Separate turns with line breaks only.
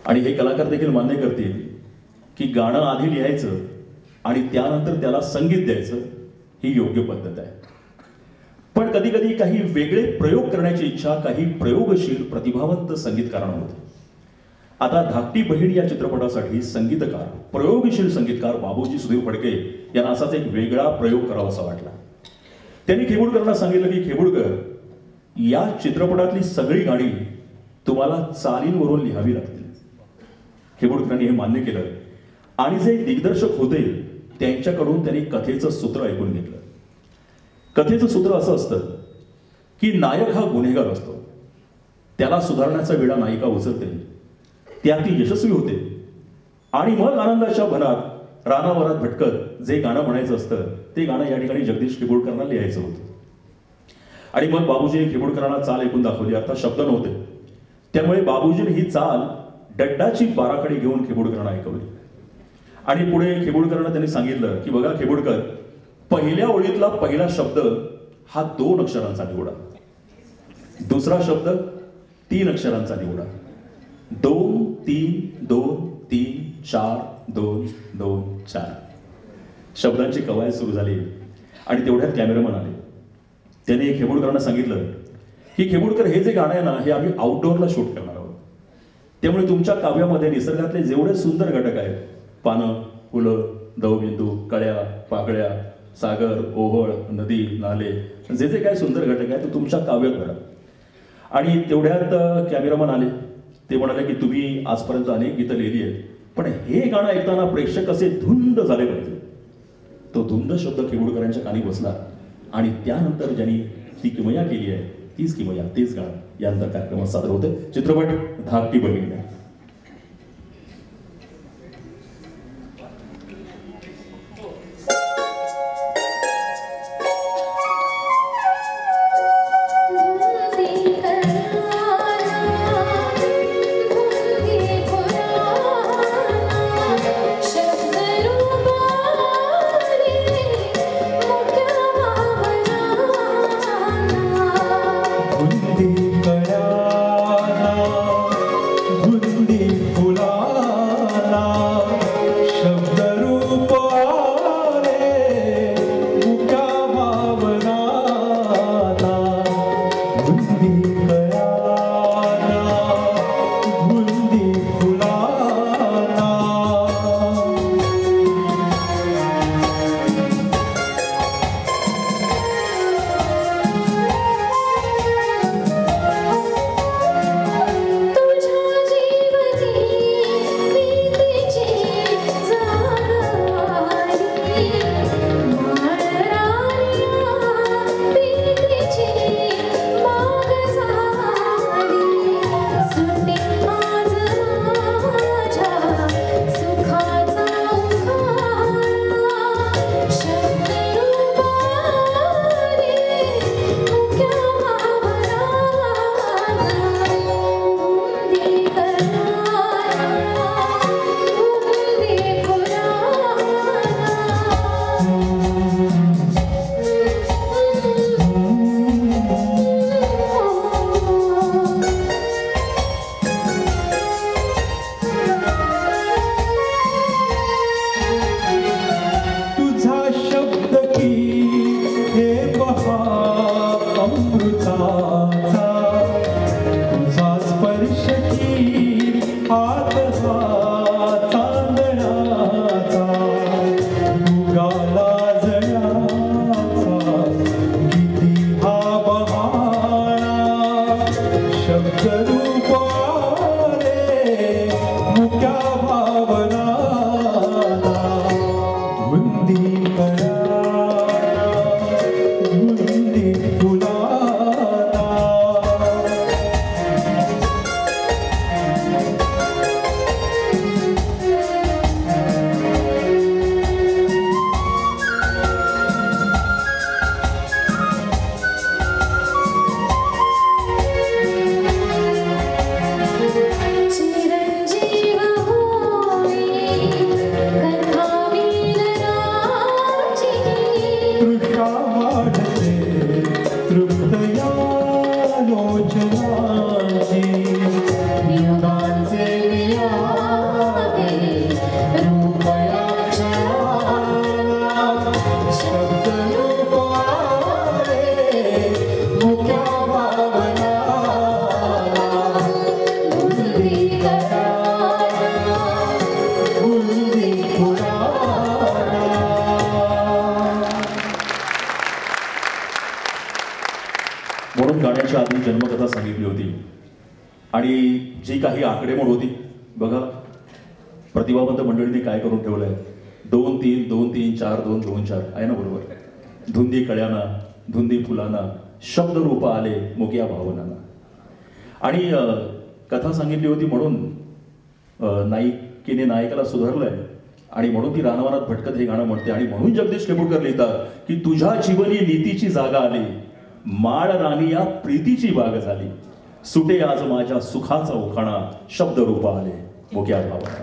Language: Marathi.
आणि हे कलाकार देखील मान्य करतील की गाणं आधी लिहायचं आणि त्यानंतर त्याला संगीत द्यायचं ही योग्य पद्धत आहे. पण कधी कधी काही वेगळे प्रयोग करण्याची इच्छा काही प्रयोगशील प्रतिभावंत संगीतकारांना होते. आता धाकटी बहीण या चित्रपटासाठी संगीतकार प्रयोगशील संगीतकार बाबूजी सुधीर फडके यांना असाच एक वेगळा प्रयोग करावा असा वाटला. त्यांनी खेबुडकरांना सांगितलं की खेबुडकर, या चित्रपटातली सगळी गाणी तुम्हाला चालींवरून लिहावी लागतील. खेबुडकरांनी हे मान्य केलं आणि जे दिग्दर्शक होते त्यांच्याकडून त्यांनी कथेचं सूत्र ऐकून घेतलं. कथेचं सूत्र असं असतं की नायक हा गुन्हेगार असतो, त्याला सुधारण्याचा विडा नायिका उचलते, त्या ती यशस्वी होते आणि मग आनंदाच्या भरात रानावरात भटकत जे गाणं म्हणायचं असतं ते गाणं या ठिकाणी जगदीश खेबुडकरांना लिहायचं होतं. आणि मग बाबूजी खेबुडकरांना चाल ऐकून दाखवली. अर्थात शब्द नव्हते, त्यामुळे बाबूजीने ही चाल डड्डाची बाराखडी घेऊन खेबुडकरांना ऐकवली. आणि पुढे खेबुडकरांना त्यांनी सांगितलं की बघा खेबुडकर, पहिल्या ओळीतला पहिला शब्द हा 2 अक्षरांचा निवडा, दुसरा शब्द 3 अक्षरांचा निवडा. 2 3 2 3 4 2 2 4 शब्दांची कवायत सुरू झाली. आणि तेवढ्यात कॅमेरामन आले. त्याने खेबुडकरांना सांगितलं की खेबुडकर, हे जे गाणं आहे ना, हे आम्ही आउटडोअरला शूट करणार आहोत, त्यामुळे तुमच्या काव्यामध्ये निसर्गातले जेवढे सुंदर घटक आहेत, पानं, फुलं, दवबिंदू, कळ्या, पाकळ्या, सागर, ओहोळ, नदी, नाले, जे जे काय सुंदर घटक आहेत ते तुमच्या काव्यात घडा. आणि तेवढ्यात कॅमेरामन आले. ते म्हणाले की तुम्ही आजपर्यंत अनेक गीतं लिहिली आहेत, पण हे गाणं ऐकताना प्रेक्षक असे धुंद झाले पाहिजे. तो धुंद शब्द खेबुडकरांच्या कानी बसला आणि त्यानंतर ज्यांनी ती किमया केली आहे, तीच किमया, तेच गाणं यानंतर कार्यक्रमात सादर होते. चित्रपट धाकटी बहीण.
चिरंजीव हो
कथा सांगितली होती आणि जी काही आकडेमोड होती बघा, प्रतिभावंत मंडळींनी काय करून ठेवलंय, 2-3 2-3 4-2 2-4 आहे ना बरोबर. धुंदी कळ्याना धुंदी फुलाना शब्द रूप आले मुक्या भावनाना. आणि कथा सांगितली होती म्हणून नायिकेने नायकाला सुधारलंय आणि म्हणून ती रानवनात भटकत हे गाणं म्हणते. आणि म्हणून जगदीश केबुलकर लिहितात की तुझ्या जीवनी नीतीची जागा आली, माळ राणी या प्रीतीची बाग झाली, सुटे आज माझ्या सुखाचा उखाणा, शब्द रूप आले मुक्या भावना.